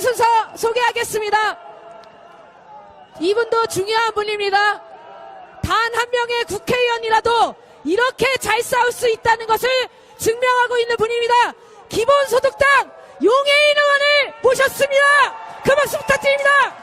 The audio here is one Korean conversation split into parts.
순서 소개하겠습니다. 이분도 중요한 분입니다. 단 한 명의 국회의원이라도 이렇게 잘 싸울 수 있다는 것을 증명하고 있는 분입니다. 기본소득당 용해인 의원을 모셨습니다. 그 박수 부탁드립니다.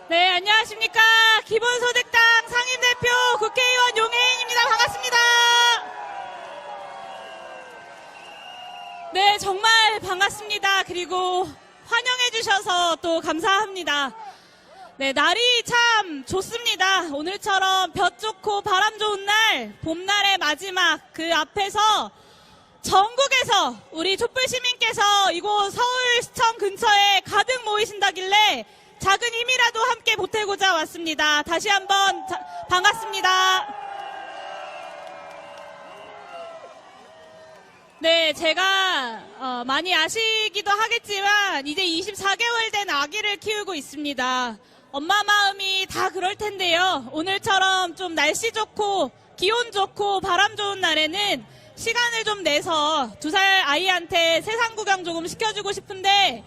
네, 안녕하십니까. 기본소득당 상임대표 국회의원 용해인입니다. 반갑습니다. 네, 정말 반갑습니다. 그리고 환영해주셔서 또 감사합니다. 네, 날이 참 좋습니다. 오늘처럼 볕 좋고 바람 좋은 날, 봄날의 마지막 그 앞에서 전국에서 우리 촛불 시민께서 이곳 서울시청 근처에 가득 모이신다길래 작은 힘이라도 함께 보태고자 왔습니다. 다시 한번 반갑습니다. 네, 제가 많이 아시기도 하겠지만 이제 24개월 된 아기를 키우고 있습니다. 엄마 마음이 다 그럴 텐데요. 오늘처럼 좀 날씨 좋고 기온 좋고 바람 좋은 날에는 시간을 좀 내서 2살 아이한테 세상 구경 조금 시켜주고 싶은데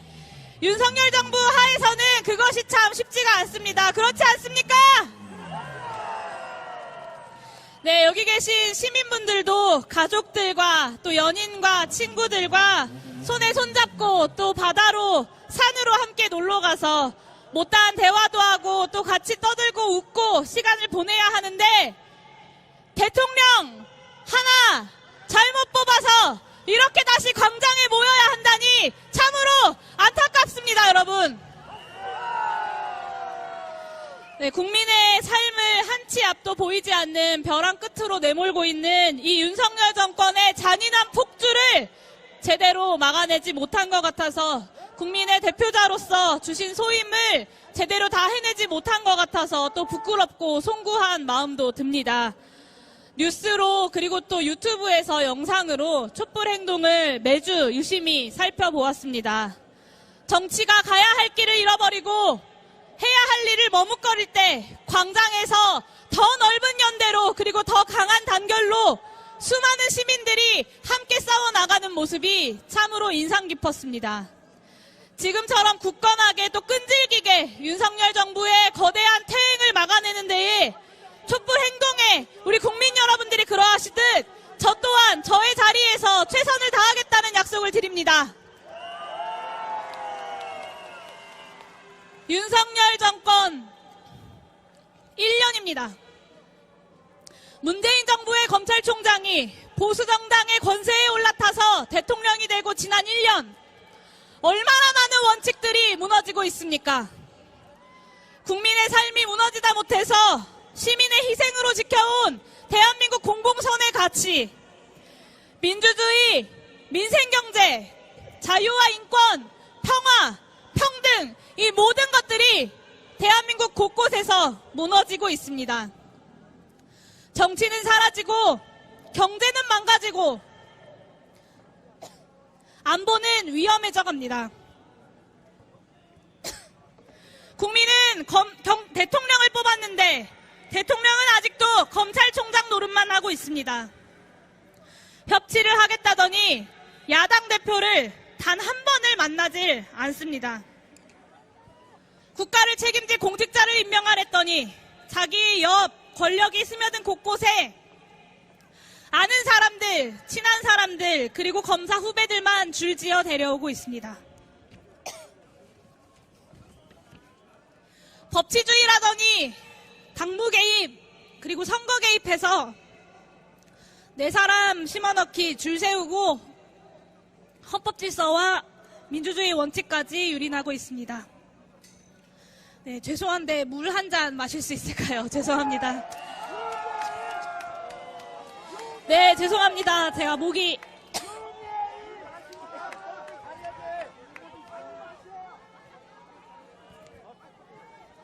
윤석열 정부 하에서는 그것이 참 쉽지가 않습니다. 그렇지 않습니까? 네, 여기 계신 시민분들도 가족들과 또 연인과 친구들과 손에 손잡고 또 바다로 산으로 함께 놀러가서 못다한 대화도 하고 또 같이 떠들고 웃고 시간을 보내야 하는데 대통령 하나 잘못 뽑아서 이렇게 다시 광장에 모여야 한다니 참으로 안타깝습니다, 여러분. 네, 국민의 삶을 한 치 앞도 보이지 않는 벼랑 끝으로 내몰고 있는 이 윤석열 정권의 잔인한 폭주를 제대로 막아내지 못한 것 같아서 국민의 대표자로서 주신 소임을 제대로 다 해내지 못한 것 같아서 또 부끄럽고 송구한 마음도 듭니다. 뉴스로 그리고 또 유튜브에서 영상으로 촛불 행동을 매주 유심히 살펴보았습니다. 정치가 가야 할 길을 잃어버리고 해야 할 일을 머뭇거릴 때 광장에서 더 넓은 연대로 그리고 더 강한 단결로 수많은 시민들이 함께 싸워나가는 모습이 참으로 인상 깊었습니다. 지금처럼 굳건하게 또 끈질기게 윤석열 정부의 거대한 퇴행을 막아내는 데에 촛불 행동에 우리 국민 여러분들이 그러하시듯 저 또한 저의 자리에서 최선을 다하겠다는 약속을 드립니다. 윤석열 정권 1년입니다. 문재인 정부의 검찰총장이 보수정당의 권세에 올라타서 대통령이 되고 지난 1년 얼마나 많은 원칙들이 무너지고 있습니까? 국민의 삶이 무너지다 못해서 시민의 희생으로 지켜온 대한민국 공공선의 가치, 민주주의, 민생경제, 자유와 인권, 평화, 평등 이 모든 것들이 대한민국 곳곳에서 무너지고 있습니다. 정치는 사라지고 경제는 망가지고 안보는 위험해져 갑니다. 국민은 대통령을 뽑았는데 대통령은 아직도 검찰총장 노릇만 하고 있습니다. 협치를 하겠다더니 야당 대표를 단 한 번을 만나질 않습니다. 국가를 책임질 공직자를 임명하랬더니 자기 옆 권력이 스며든 곳곳에 아는 사람들, 친한 사람들, 그리고 검사 후배들만 줄지어 데려오고 있습니다. 법치주의라더니 당무 개입, 그리고 선거 개입해서 네 사람 심어넣기 줄 세우고 헌법 질서와 민주주의 원칙까지 유린하고 있습니다. 네, 죄송한데 물 한 잔 마실 수 있을까요? 죄송합니다. 네, 죄송합니다. 제가 목이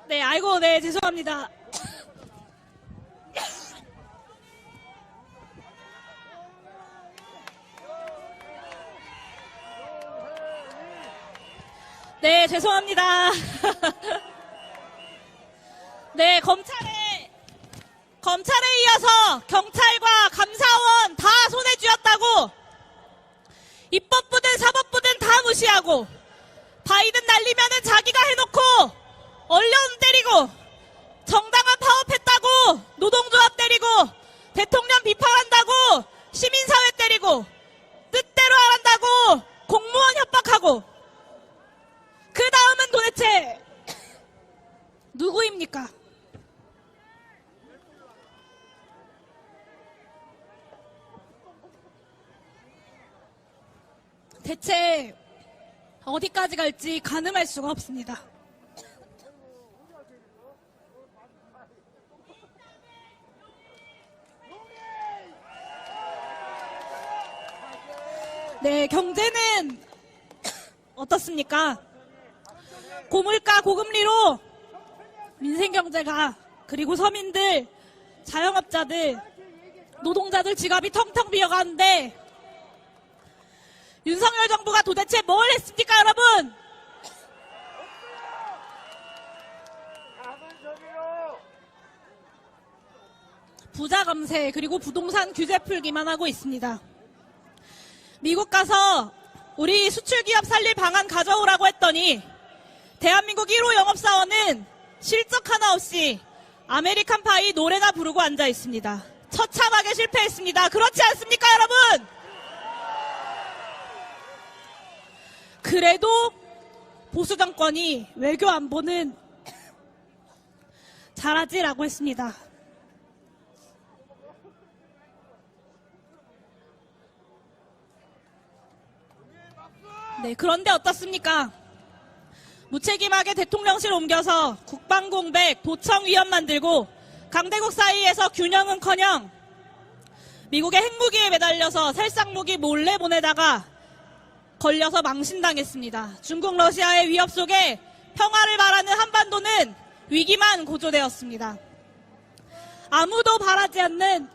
네, 아이고, 네, 죄송합니다. 네, 죄송합니다. 네, 검찰의 검찰에 이어서 경찰과 감사원 다 손에 쥐었다고 입법부든 사법부든 다 무시하고 바이든 날리면은 자기가 해놓고 언론 때리고 정당한 파업했다고 노동조합 때리고 대통령 비판한다고 시민사회 때리고 뜻대로 하란다고 공무원 협박하고 그 다음은 도대체 누구입니까? 대체 어디까지 갈지 가늠할 수가 없습니다. 네, 경제는 어떻습니까? 고물가 고금리로 민생경제가 그리고 서민들, 자영업자들, 노동자들 지갑이 텅텅 비어가는데 윤석열 정부가 도대체 뭘 했습니까, 여러분? 부자 감세 그리고 부동산 규제 풀기만 하고 있습니다. 미국 가서 우리 수출기업 살릴 방안 가져오라고 했더니 대한민국 1호 영업사원은 실적 하나 없이 아메리칸 파이 노래나 부르고 앉아 있습니다. 처참하게 실패했습니다. 그렇지 않습니까, 여러분? 그래도 보수 정권이 외교 안보는 잘하지라고 했습니다. 네, 그런데 어떻습니까? 무책임하게 대통령실 옮겨서 국방공백, 도청위원 만들고 강대국 사이에서 균형은커녕 미국의 핵무기에 매달려서 살상무기 몰래 보내다가 걸려서 망신당했습니다. 중국, 러시아의 위협 속에 평화를 바라는 한반도는 위기만 고조되었습니다. 아무도 바라지 않는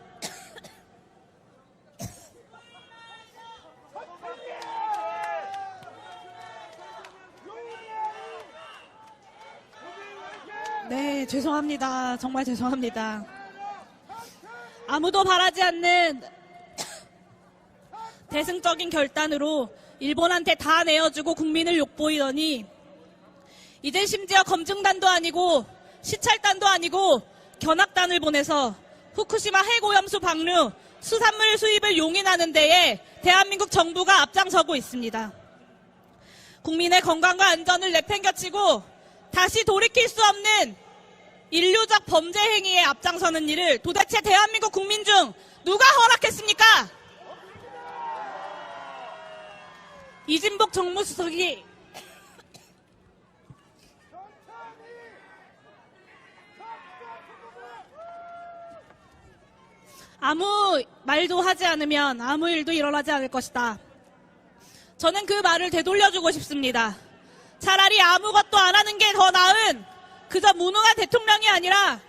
네, 죄송합니다. 정말 죄송합니다. 아무도 바라지 않는 대승적인 결단으로 일본한테 다 내어주고 국민을 욕보이더니 이제 심지어 검증단도 아니고 시찰단도 아니고 견학단을 보내서 후쿠시마 핵오염수 방류, 수산물 수입을 용인하는 데에 대한민국 정부가 앞장서고 있습니다. 국민의 건강과 안전을 내팽겨치고 다시 돌이킬 수 없는 인류적 범죄 행위에 앞장서는 일을 도대체 대한민국 국민 중 누가 허락했습니까? 이진복 정무수석이 아무 말도 하지 않으면 아무 일도 일어나지 않을 것이다. 저는 그 말을 되돌려주고 싶습니다. 차라리 아무것도 안 하는 게 더 나은 그저 무능한 대통령이 아니라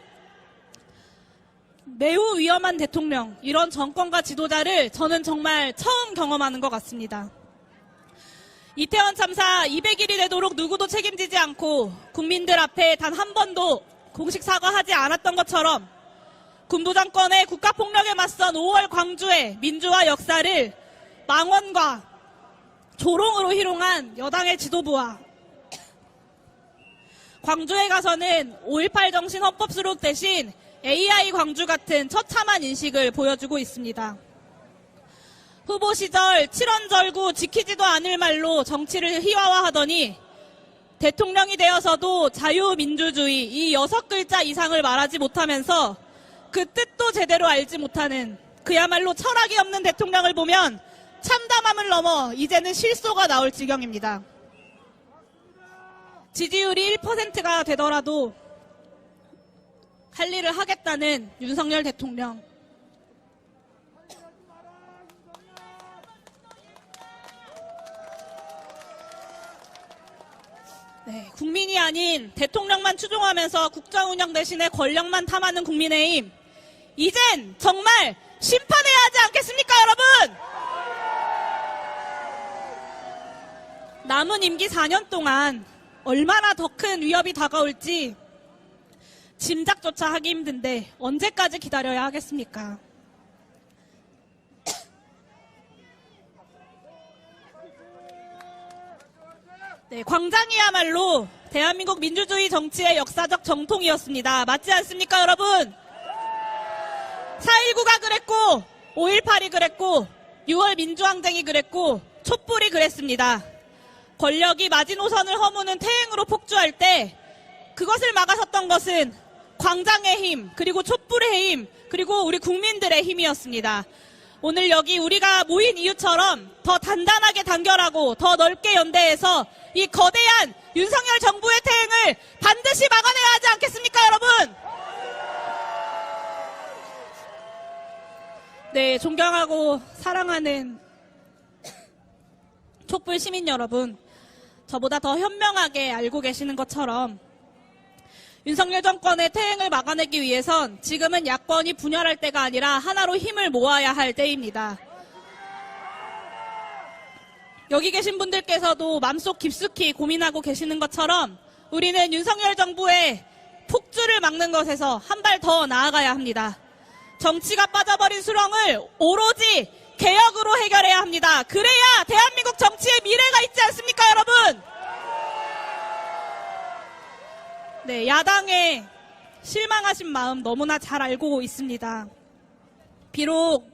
매우 위험한 대통령, 이런 정권과 지도자를 저는 정말 처음 경험하는 것 같습니다. 이태원 참사 200일이 되도록 누구도 책임지지 않고 국민들 앞에 단 한 번도 공식 사과하지 않았던 것처럼 군부 정권의 국가폭력에 맞선 5월 광주의 민주화 역사를 망언과 조롱으로 희롱한 여당의 지도부와 광주에 가서는 5.18 정신 헌법 수록 대신 AI 광주 같은 처참한 인식을 보여주고 있습니다. 후보 시절 7원절구 지키지도 않을 말로 정치를 희화화하더니 대통령이 되어서도 자유민주주의 이 6글자 이상을 말하지 못하면서 그 뜻도 제대로 알지 못하는 그야말로 철학이 없는 대통령을 보면 참담함을 넘어 이제는 실소가 나올 지경입니다. 지지율이 1%가 되더라도 할 일을 하겠다는 윤석열 대통령. 네, 국민이 아닌 대통령만 추종하면서 국정 운영 대신에 권력만 탐하는 국민의힘. 이젠 정말 심판해야 하지 않겠습니까, 여러분? 남은 임기 4년 동안 얼마나 더 큰 위협이 다가올지 짐작조차 하기 힘든데 언제까지 기다려야 하겠습니까? 네, 광장이야말로 대한민국 민주주의 정치의 역사적 정통이었습니다. 맞지 않습니까, 여러분? 4.19가 그랬고, 5.18이 그랬고, 6월 민주항쟁이 그랬고, 촛불이 그랬습니다. 권력이 마지노선을 허무는 태행으로 폭주할 때 그것을 막아섰던 것은 광장의 힘, 그리고 촛불의 힘, 그리고 우리 국민들의 힘이었습니다. 오늘 여기 우리가 모인 이유처럼 더 단단하게 단결하고 더 넓게 연대해서 이 거대한 윤석열 정부의 태행을 반드시 막아내야 하지 않겠습니까, 여러분? 네, 존경하고 사랑하는 촛불 시민 여러분, 저보다 더 현명하게 알고 계시는 것처럼 윤석열 정권의 태행을 막아내기 위해선 지금은 야권이 분열할 때가 아니라 하나로 힘을 모아야 할 때입니다. 여기 계신 분들께서도 마음속 깊숙이 고민하고 계시는 것처럼 우리는 윤석열 정부의 폭주를 막는 것에서 한 발 더 나아가야 합니다. 정치가 빠져버린 수렁을 오로지 개혁으로 해결해야 합니다. 그래야 대한민국 정치의 미래가 있지 않습니까, 여러분? 네, 야당의 실망하신 마음 너무나 잘 알고 있습니다. 비록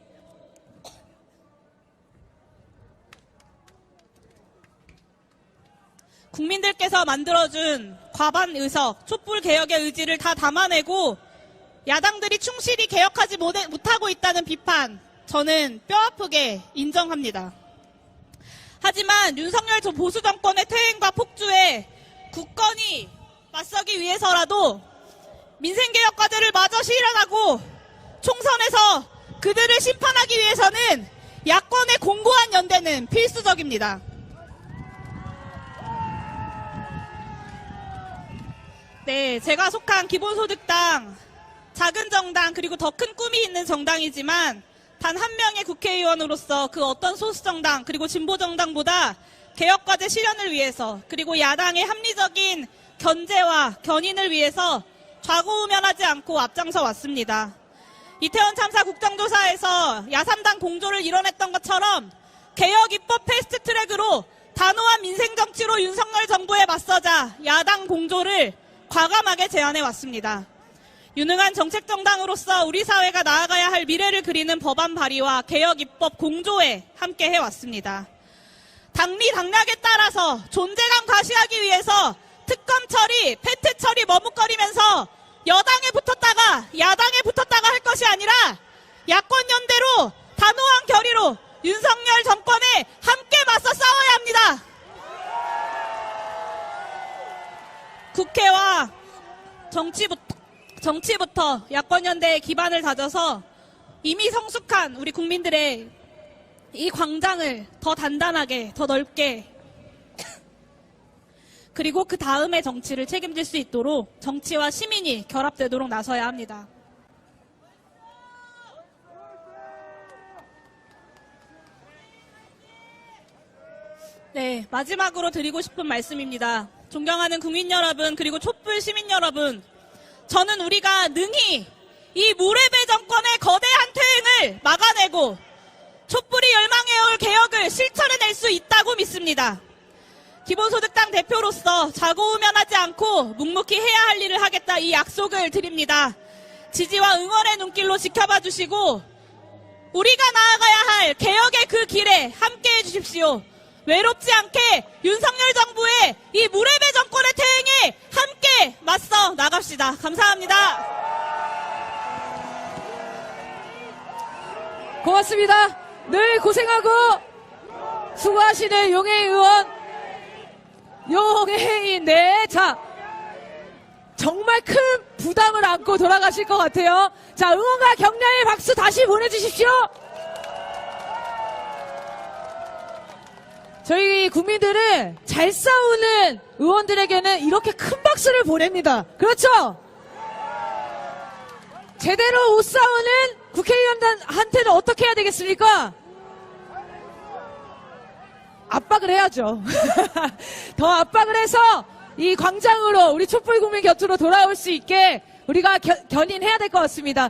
국민들께서 만들어준 과반 의석, 촛불 개혁의 의지를 다 담아내고 야당들이 충실히 개혁하지 못하고 있다는 비판, 저는 뼈아프게 인정합니다. 하지만 윤석열 보수 정권의 퇴행과 폭주에 굳건히 맞서기 위해서라도 민생개혁 과제를 마저 실현하고 총선에서 그들을 심판하기 위해서는 야권의 공고한 연대는 필수적입니다. 네, 제가 속한 기본소득당, 작은 정당 그리고 더 큰 꿈이 있는 정당이지만 단 한 명의 국회의원으로서 그 어떤 소수정당 그리고 진보정당보다 개혁과제 실현을 위해서 그리고 야당의 합리적인 견제와 견인을 위해서 좌고우면하지 않고 앞장서 왔습니다. 이태원 참사 국정조사에서 야3당 공조를 이뤄냈던 것처럼 개혁 입법 패스트트랙으로 단호한 민생정치로 윤석열 정부에 맞서자 야당 공조를 과감하게 제안해왔습니다. 유능한 정책정당으로서 우리 사회가 나아가야 할 미래를 그리는 법안 발의와 개혁 입법 공조에 함께 해왔습니다. 당리 당략에 따라서 존재감 과시하기 위해서 특검 처리, 패트 처리 머뭇거리면서 여당에 붙었다가 야당에 붙었다가 할 것이 아니라 야권 연대로 단호한 결의로 윤석열 정권에 함께 맞서 싸워야 합니다. 국회와 정치부터 야권 연대의 기반을 다져서 이미 성숙한 우리 국민들의 이 광장을 더 단단하게, 더 넓게 그리고 그 다음의 정치를 책임질 수 있도록 정치와 시민이 결합되도록 나서야 합니다. 네, 마지막으로 드리고 싶은 말씀입니다. 존경하는 국민 여러분 그리고 촛불 시민 여러분, 저는 우리가 능히 이 무례배 정권의 거대한 퇴행을 막아내고 촛불이 열망해올 개혁을 실천해낼 수 있다고 믿습니다. 기본소득당 대표로서 좌고우면하지 않고 묵묵히 해야 할 일을 하겠다, 이 약속을 드립니다. 지지와 응원의 눈길로 지켜봐 주시고 우리가 나아가야 할 개혁의 그 길에 함께해 주십시오. 외롭지 않게 윤석열 정부의 이 무례배 정권의 퇴행에 함께 맞서 나갑시다. 감사합니다. 고맙습니다. 늘 고생하고 수고하시는 용해인 의원. 용해인, 네. 자, 정말 큰 부담을 안고 돌아가실 것 같아요. 자, 응원과 격려의 박수 다시 보내주십시오. 저희 국민들은 잘 싸우는 의원들에게는 이렇게 큰 박수를 보냅니다. 그렇죠? 제대로 못 싸우는 국회의원한테는 어떻게 해야 되겠습니까? 압박을 해야죠. 더 압박을 해서 이 광장으로 우리 촛불 국민 곁으로 돌아올 수 있게 우리가 견인해야 될 것 같습니다.